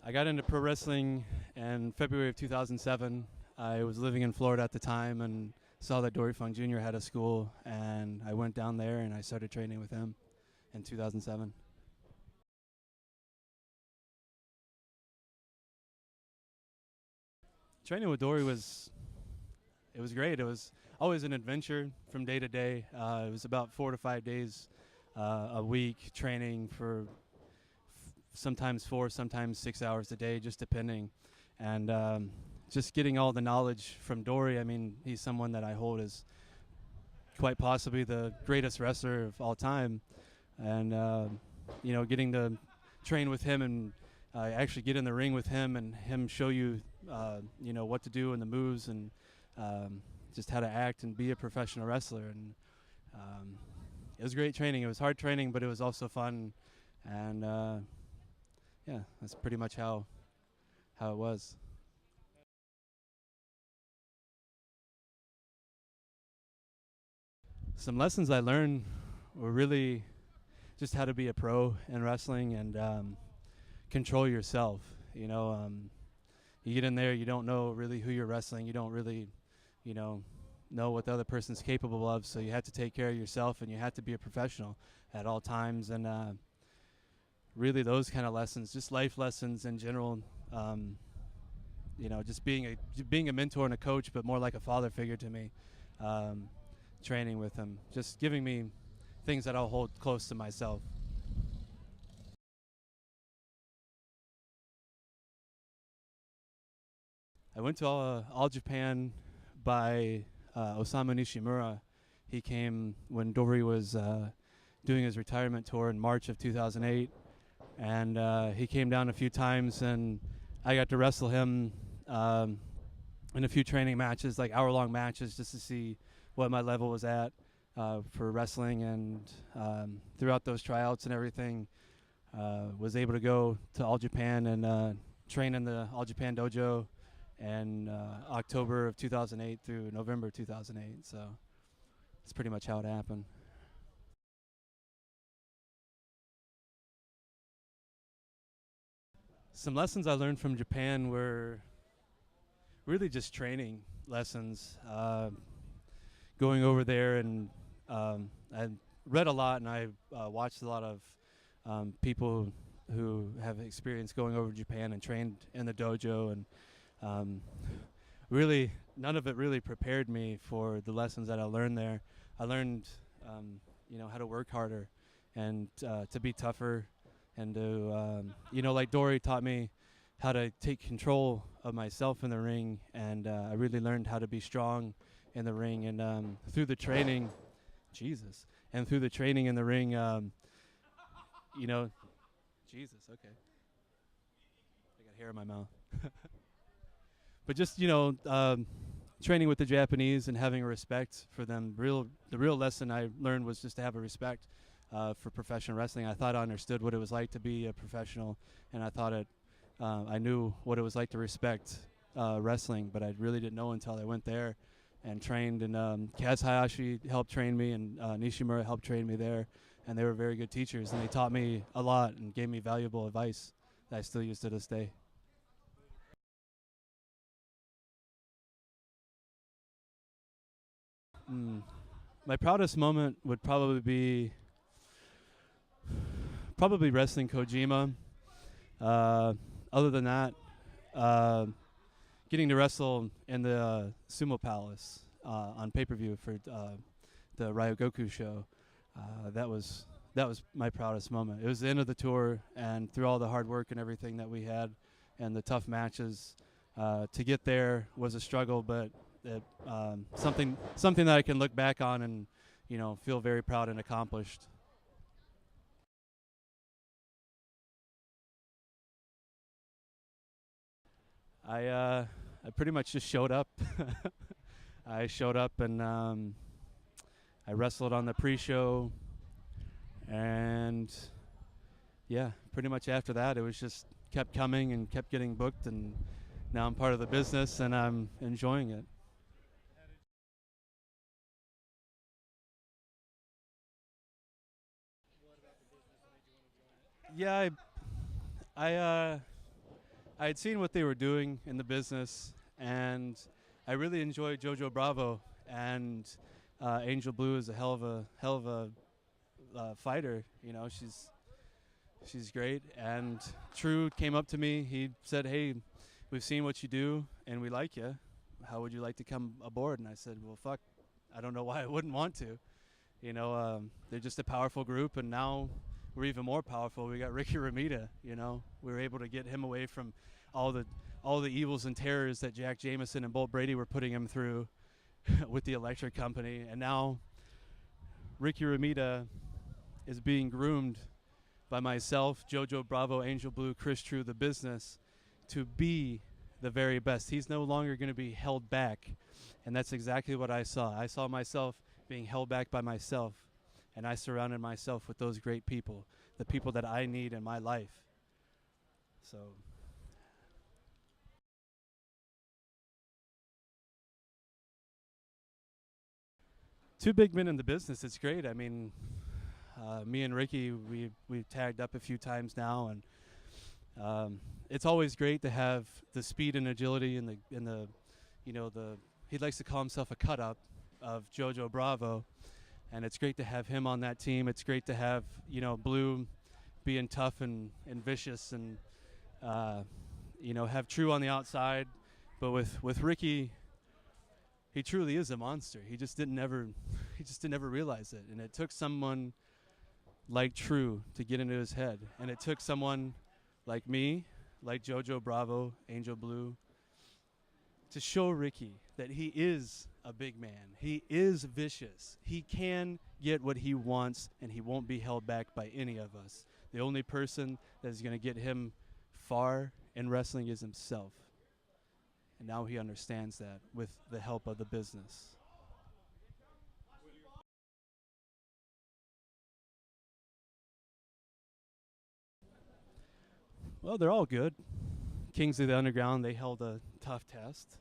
I got into pro wrestling in February of 2007. I was living in Florida at the time and saw that Dory Funk Jr. had a school, and I went down there and I started training with him in 2007. Training with Dory was great. It was always an adventure from day to day. It was about 4 to 5 days a week training for sometimes 4, sometimes 6 hours a day, just depending. And just getting all the knowledge from Dory. I mean, he's someone that I hold as quite possibly the greatest wrestler of all time. And, getting to train with him and actually get in the ring with him and him show you, what to do and the moves and just how to act and be a professional wrestler. And it was great training. It was hard training, but it was also fun. And, that's pretty much how it was. Some lessons I learned were really just how to be a pro in wrestling and control yourself. You get in there, you don't know really who you're wrestling. You don't really, know what the other person's capable of. So you have to take care of yourself, and you have to be a professional at all times. And really, those kind of lessons, just life lessons in general. Just being a mentor and a coach, but more like a father figure to me. Training with him, just giving me things that I'll hold close to myself. I went to All Japan by Osamu Nishimura. He came when Dory was doing his retirement tour in March of 2008, and he came down a few times, and I got to wrestle him in a few training matches, like hour-long matches, just to see what my level was at for wrestling. And throughout those tryouts and everything, was able to go to All Japan and train in the All Japan dojo in October of 2008 through November 2008. So that's pretty much how it happened. Some lessons I learned from Japan were really just training lessons. Going over there, and I read a lot, and I watched a lot of people who have experience going over to Japan and trained in the dojo, and really none of it really prepared me for the lessons that I learned there. I learned how to work harder and to be tougher, and to like Dory taught me how to take control of myself in the ring, and I really learned how to be strong in the ring. And through the training, through the training in the ring, Jesus, okay, I got hair in my mouth. But just training with the Japanese and having a respect for them. The real lesson I learned was just to have a respect for professional wrestling. I thought I understood what it was like to be a professional, and I thought I knew what it was like to respect wrestling, but I really didn't know until I went there and trained. And Kaz Hayashi helped train me, and Nishimura helped train me there, and they were very good teachers, and they taught me a lot and gave me valuable advice that I still use to this day. My proudest moment would probably be wrestling Kojima. Other than that, getting to wrestle in the Sumo Palace on pay-per-view for the Ryogoku show, that was my proudest moment. It was the end of the tour, and through all the hard work and everything that we had and the tough matches, to get there was a struggle, but something that I can look back on and feel very proud and accomplished. I pretty much just showed up. I showed up, and I wrestled on the pre-show, and pretty much after that it was just kept coming and kept getting booked, and now I'm part of the business and I'm enjoying it. Yeah, I I had seen what they were doing in the business, and I really enjoyed Jojo Bravo. And Angel Blue is a hell of a fighter. You know, she's great. And True came up to me. He said, "Hey, we've seen what you do, and we like you. How would you like to come aboard?" And I said, "Well, fuck, I don't know why I wouldn't want to. You know, they're just a powerful group, and now we're even more powerful. We got Ricky Ramita. You know, we were able to get him away from all the evils and terrors that Jack Jameson and Bolt Brady were putting him through with the electric company, and now Ricky Ramita is being groomed by myself, Jojo Bravo, Angel Blue, Chris True, the business, to be the very best. He's no longer going to be held back, and that's exactly what I saw. I saw myself being held back by myself, and I surrounded myself with those great people, the people that I need in my life. So two big men in the business, it's great. I mean, me and Ricky, we've tagged up a few times now, and it's always great to have the speed and agility and the you know, the he likes to call himself a cut up of Jojo Bravo, and it's great to have him on that team. It's great to have, you know, Blue being tough and vicious, and you know, have True on the outside, but with Ricky, he truly is a monster. He just didn't ever realize it, and it took someone like True to get into his head, and it took someone like me, like Jojo Bravo, Angel Blue, to show Ricky that he is a big man. He is vicious. He can get what he wants, and he won't be held back by any of us. The only person that is going to get him far in wrestling is himself. And now he understands that with the help of the business. Well, they're all good. Kings of the Underground, they held a tough test.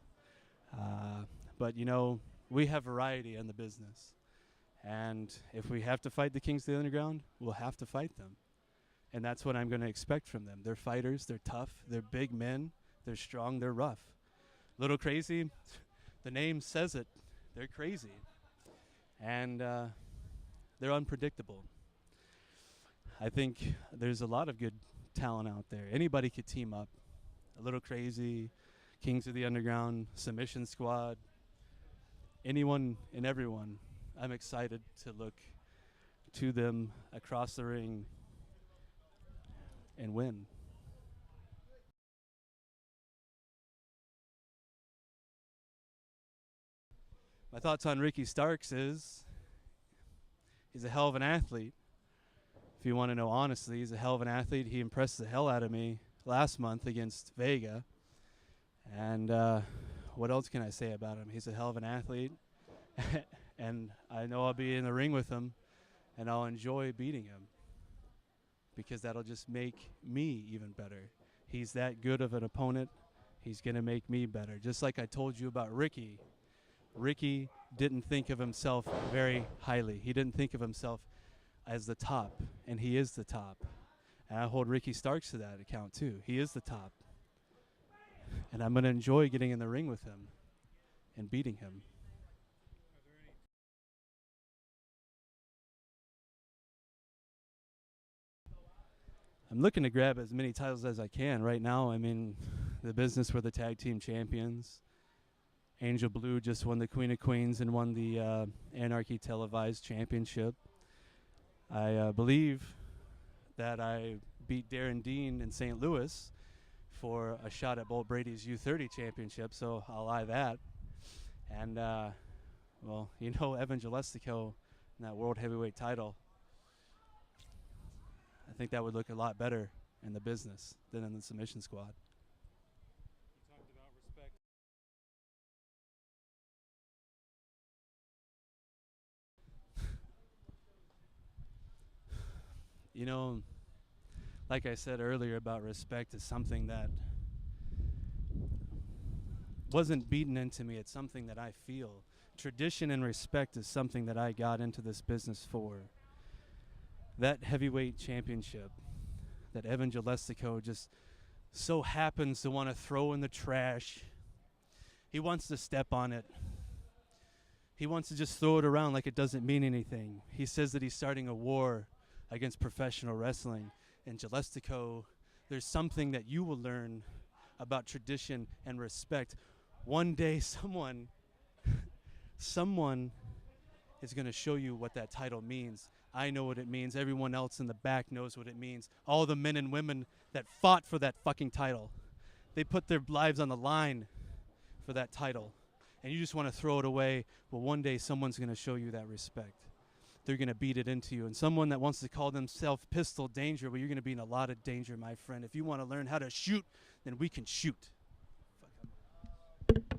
But, you know, we have variety in the business. And if we have to fight the Kings of the Underground, we'll have to fight them. And that's what I'm going to expect from them. They're fighters. They're tough. They're big men. They're strong. They're rough. Little crazy. The name says it. They're crazy. And they're unpredictable. I think there's a lot of good talent out there. Anybody could team up. A Little Crazy, Kings of the Underground, Submission Squad, anyone and everyone. I'm excited to look to them across the ring and win. My thoughts on Ricky Starks is he's a hell of an athlete. If you want to know honestly, he's a hell of an athlete. He impressed the hell out of me last month against Vega. And what else can I say about him? He's a hell of an athlete. And I know I'll be in the ring with him, and I'll enjoy beating him because that'll just make me even better. He's that good of an opponent. He's going to make me better. Just like I told you about Ricky. Ricky didn't think of himself very highly. He didn't think of himself as the top, and he is the top. And I hold Ricky Starks to that account too. He is the top. And I'm going to enjoy getting in the ring with him and beating him. I'm looking to grab as many titles as I can. Right now, I'm in the business for the tag team champions. Angel Blue just won the Queen of Queens and won the Anarchy televised championship. I believe that I beat Darren Dean in St. Louis for a shot at Bolt Brady's U30 championship, so I'll lie that. And, well, you know, Evan Jalestico in that world heavyweight title, I think that would look a lot better in the business than in the submission squad. You talked about respect. You know, like I said earlier about respect is something that wasn't beaten into me. It's something that I feel. Tradition and respect is something that I got into this business for. That heavyweight championship that Evan Jalestico just so happens to want to throw in the trash. He wants to step on it. He wants to just throw it around like it doesn't mean anything. He says that he's starting a war against professional wrestling. In Jalestico, there's something that you will learn about tradition and respect. One day someone is going to show you what that title means. I know what it means. Everyone else in the back knows what it means. All the men and women that fought for that fucking title. They put their lives on the line for that title. And you just want to throw it away. Well, one day someone's going to show you that respect. They're going to beat it into you. And someone that wants to call themselves Pistol Danger, well, you're going to be in a lot of danger, my friend. If you want to learn how to shoot, then we can shoot. Fuck.